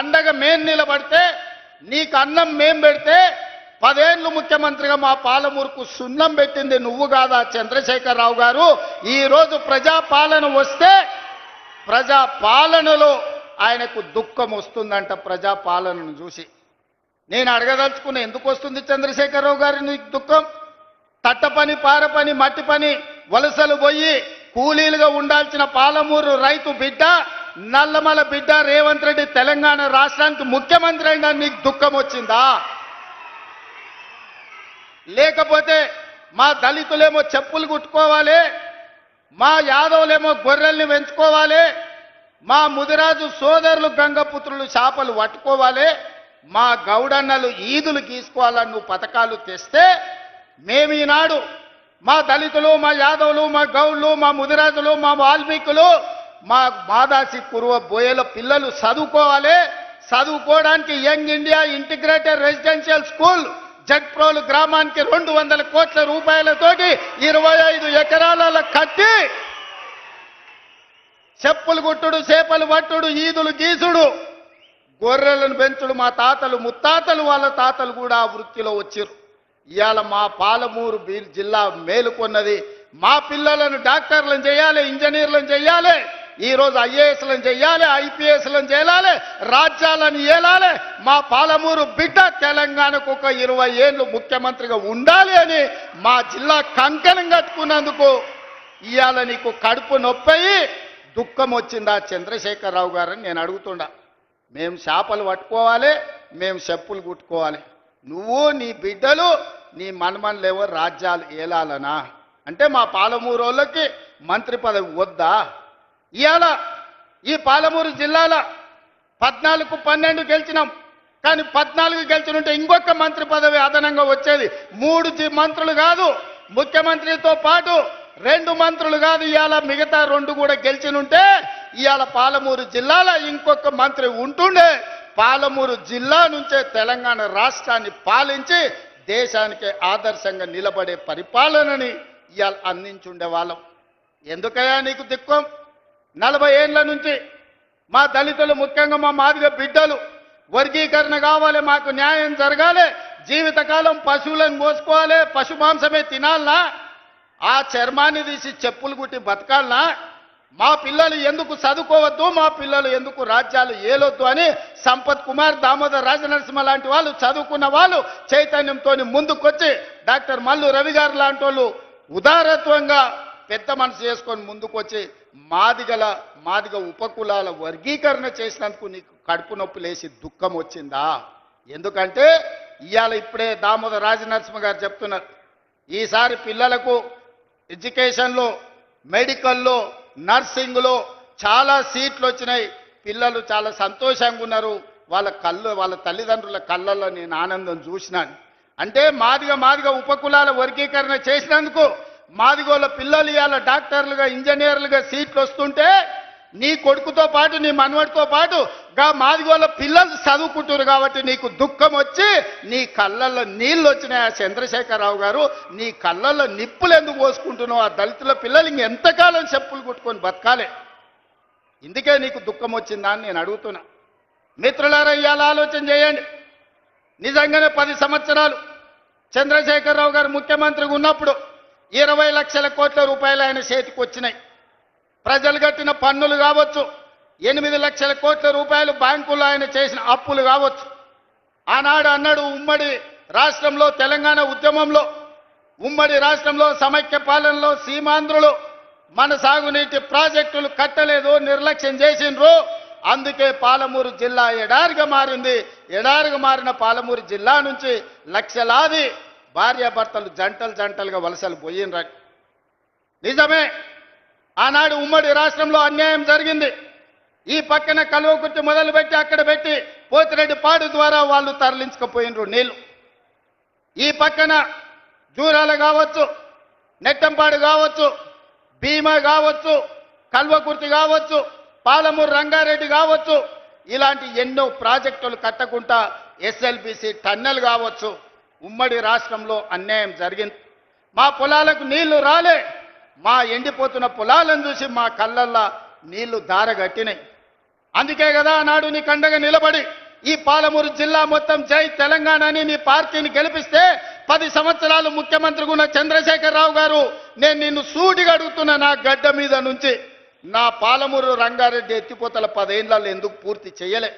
అండగా మేం నిలబడితే నీకు అన్నం మేం పెడితే 10 ఏళ్ళు ముఖ్యమంత్రిగా మా పాలమూరుకు సున్నం పెట్టింది నువ్వు కాదా చంద్రశేఖరరావు గారు? ఈరోజు ప్రజాపాలన వస్తే ప్రజాపాలనలో ఆయనకు దుఃఖం వస్తుందంట. ప్రజాపాలనను చూసి నేను అడగదలుచుకున్న, ఎందుకు వస్తుంది చంద్రశేఖరరావు గారి నీకు దుఃఖం? తట్ట పని, పార పని, మట్టి పని వలసలు పోయి కూలీలుగా ఉండాల్సిన పాలమూరు రైతు బిడ్డ, నల్లమల బిడ్డ రేవంత్ రెడ్డి తెలంగాణ రాష్ట్రానికి ముఖ్యమంత్రి అయినా నీకు దుఃఖం వచ్చిందా? లేకపోతే మా దళితులేమో చెప్పులు కుట్టుకోవాలి, మా యాదవులేమో గొర్రెల్ని పెంచుకోవాలి, మా ముదిరాజు సోదరులు గంగపుత్రులు చేపలు పట్టుకోవాలి, మా గౌడన్నలు ఈదులు గీసుకోవాలని నువ్వు పథకాలు తెస్తే మేము ఈనాడు మా దళితులు, మా యాదవులు, మా గౌళ్ళు, మా ముదిరాజులు, మా వాల్మీకులు, మా మాదాసి కురువ బోయల పిల్లలు చదువుకోవాలి. చదువుకోవడానికి young India integrated residential school Jagprolu గ్రామానికి 200 కోట్ల రూపాయలతోటి 25 ఎకరాల కట్టి చెప్పులు గుట్టుడు, చేపలు పట్టుడు, ఈదులు గీసుడు, గొర్రెలను పెంచుడు మా తాతలు ముత్తాతలు వాళ్ళ తాతలు కూడా ఆ వృత్తిలో వచ్చారు. ఇవాళ మా పాలమూరు జిల్లా మేలుకొన్నది. మా పిల్లలను డాక్టర్లను చేయాలి, ఇంజనీర్లను చేయాలి, ఈరోజు ఐఏఎస్లను చేయాలి, ఐపీఎస్లను చేయాలి, రాజ్యాలను ఏలాలి. మా పాలమూరు బిడ్డ తెలంగాణకు ఒక 20 ఏళ్ళు ముఖ్యమంత్రిగా ఉండాలి అని మా జిల్లా కంకణం కట్టుకున్నందుకు ఇవాళ నీకు కడుపు నొప్పయి దుఃఖం వచ్చిందా చంద్రశేఖరరావు గారని నేను అడుగుతుండా. మేము చేపలు పట్టుకోవాలి, మేము చెప్పులు కుట్టుకోవాలి, నువ్వు నీ బిడ్డలు నీ మనమన్లేవో రాజ్యాలు ఏలాలనా? అంటే మా పాలమూరు వాళ్ళకి మంత్రి పదవి వద్దా? ఇవాళ ఈ పాలమూరు జిల్లాల 14-12 గెలిచినాం, కానీ 14 గెలిచినుంటే ఇంకొక మంత్రి పదవి అదనంగా వచ్చేది. 3 మంత్రులు కాదు, ముఖ్యమంత్రితో పాటు 2 మంత్రులు కాదు, ఇవాళ మిగతా 2 కూడా గెలిచినుంటే ఇవాళ పాలమూరు జిల్లాలో ఇంకొక మంత్రి ఉంటుండే. పాలమూరు జిల్లా నుంచే తెలంగాణ రాష్ట్రాన్ని పాలించి దేశానికి ఆదర్శంగా నిలబడే పరిపాలనని ఇవాళ అందించుండే వాళ్ళం. ఎందుకయ్యా నీకు దిక్కం? 40 ఏళ్ల నుంచి మా దళితులు, ముఖ్యంగా మా మాదిగ బిడ్డలు వర్గీకరణ కావాలి, మాకు న్యాయం జరగాలి, జీవితకాలం పశువులను మోసుకోవాలి, పశు మాంసమే తినాలనా? ఆ చర్మాన్ని తీసి చెప్పులు కుట్టి బతకాలనా? మా పిల్లలు ఎందుకు చదువుకోవద్దు, మా పిల్లలు ఎందుకు రాజ్యాలు ఏలొద్దు అని సంపత్ కుమార్, దామోదర్ రాజనరసింహ లాంటి వాళ్ళు, చదువుకున్న వాళ్ళు చైతన్యంతో ముందుకొచ్చి డాక్టర్ మల్లు రవి గారు లాంటి వాళ్ళు ఉదారత్వంగా పెద్ద మనసు చేసుకొని ముందుకొచ్చి మాదిగ ఉపకులాల వర్గీకరణ చేసినందుకు నీకు కడుపు నొప్పి లేచి దుఃఖం వచ్చిందా? ఎందుకంటే ఇవాళ ఇప్పుడే దామోదర్ రాజనరసింహ గారు చెప్తున్నారు, ఈసారి పిల్లలకు ఎడ్యుకేషన్లో, మెడికల్లో, నర్సింగ్లో చాలా సీట్లు వచ్చినాయి. పిల్లలు చాలా సంతోషంగా ఉన్నారు. వాళ్ళ తల్లిదండ్రుల కళ్ళల్లో నేను ఆనందం చూసినాను. అంటే మాదిగ ఉపకులాల వర్గీకరణ చేసినందుకు మాదిగోళ్ళ పిల్లలు ఇవాళ డాక్టర్లుగా, ఇంజనీర్లుగా సీట్లు వస్తుంటే నీ కొడుకుతో పాటు, నీ మనవడితో పాటు మాదిగోళ్ళ పిల్లలు చదువుకుంటారు కాబట్టి నీకు దుఃఖం వచ్చి నీ కళ్ళల్లో నీళ్ళు వచ్చినాయి. ఆ చంద్రశేఖరరావు గారు, నీ కళ్ళల్లో నిప్పులు ఎందుకు పోసుకుంటున్నావు? ఆ దళితుల పిల్లలు ఇంకెంతకాలం చెప్పులు కుట్టుకొని బతకాలి? ఇందుకే నీకు దుఃఖం వచ్చిందా అని నేను అడుగుతున్నా. మిత్రులారా, ఇవాళ ఆలోచన చేయండి. నిజంగానే 10 సంవత్సరాలు చంద్రశేఖరరావు గారు ముఖ్యమంత్రిగా ఉన్నప్పుడు 20 లక్షల కోట్ల రూపాయలు ఆయన చేతికి వచ్చినాయి. ప్రజలు కట్టిన పన్నులు కావచ్చు, 8 లక్షల కోట్ల రూపాయలు బ్యాంకుల్లో ఆయన చేసిన అప్పులు కావచ్చు. ఆనాడు అన్నాడు, ఉమ్మడి రాష్ట్రంలో తెలంగాణ ఉద్యమంలో, ఉమ్మడి రాష్ట్రంలో సమైక్య పాలనలో సీమాంధ్రులు మన సాగునీటి ప్రాజెక్టులు కట్టలేదు, నిర్లక్ష్యం చేసిండ్రు, అందుకే పాలమూరు జిల్లా ఎడారిగా మారింది. ఎడారిగా మారిన పాలమూరు జిల్లా నుంచి లక్షలాది భార్యాభర్తలు జంటలుగా వలసలు పోయినరని. నిజమే, ఆనాడు ఉమ్మడి రాష్ట్రంలో అన్యాయం జరిగింది. ఈ పక్కన కల్వకుర్తి మొదలుపెట్టి అక్కడ పెట్టి పోతిరెడ్డిపాడు ద్వారా వాళ్ళు తరలించకపోయినరు నీళ్లు. ఈ పక్కన జూరాల కావచ్చు, నెట్టంపాడు కావచ్చు, భీమా కావచ్చు, కల్వకుర్తి కావచ్చు, పాలమూరు రంగారెడ్డి కావచ్చు, ఇలాంటి ఎన్నో ప్రాజెక్టులు కట్టకుండా ఎస్ఎల్బిసి టన్నెల్ కావచ్చు, ఉమ్మడి రాష్ట్రంలో అన్యాయం జరిగింది. మా పొలాలకు నీళ్లు రాలే. మా ఎండిపోతున్న పొలాలను చూసి మా కళ్ళల్లో నీళ్లు దారగట్టినాయి. అందుకే కదా నాడు నీ కండగా నిలబడి ఈ పాలమూరు జిల్లా మొత్తం జై తెలంగాణ అని నీ పార్టీని గెలిపిస్తే 10 సంవత్సరాలు ముఖ్యమంత్రిగా ఉన్న చంద్రశేఖరరావు గారు నేను నిన్ను సూటిగా అడుగుతున్నా, నా గడ్డ మీద నుంచి నా పాలమూరు రంగారెడ్డి ఎత్తిపోతల 10 ఏళ్లలో ఎందుకు పూర్తి చేయలే?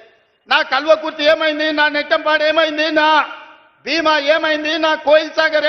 నా కల్వకుర్తి ఏమైంది? నా నెట్టంపాడు ఏమైంది? నా భీమా ఏమైంది? నా కోయిల్ సాగర్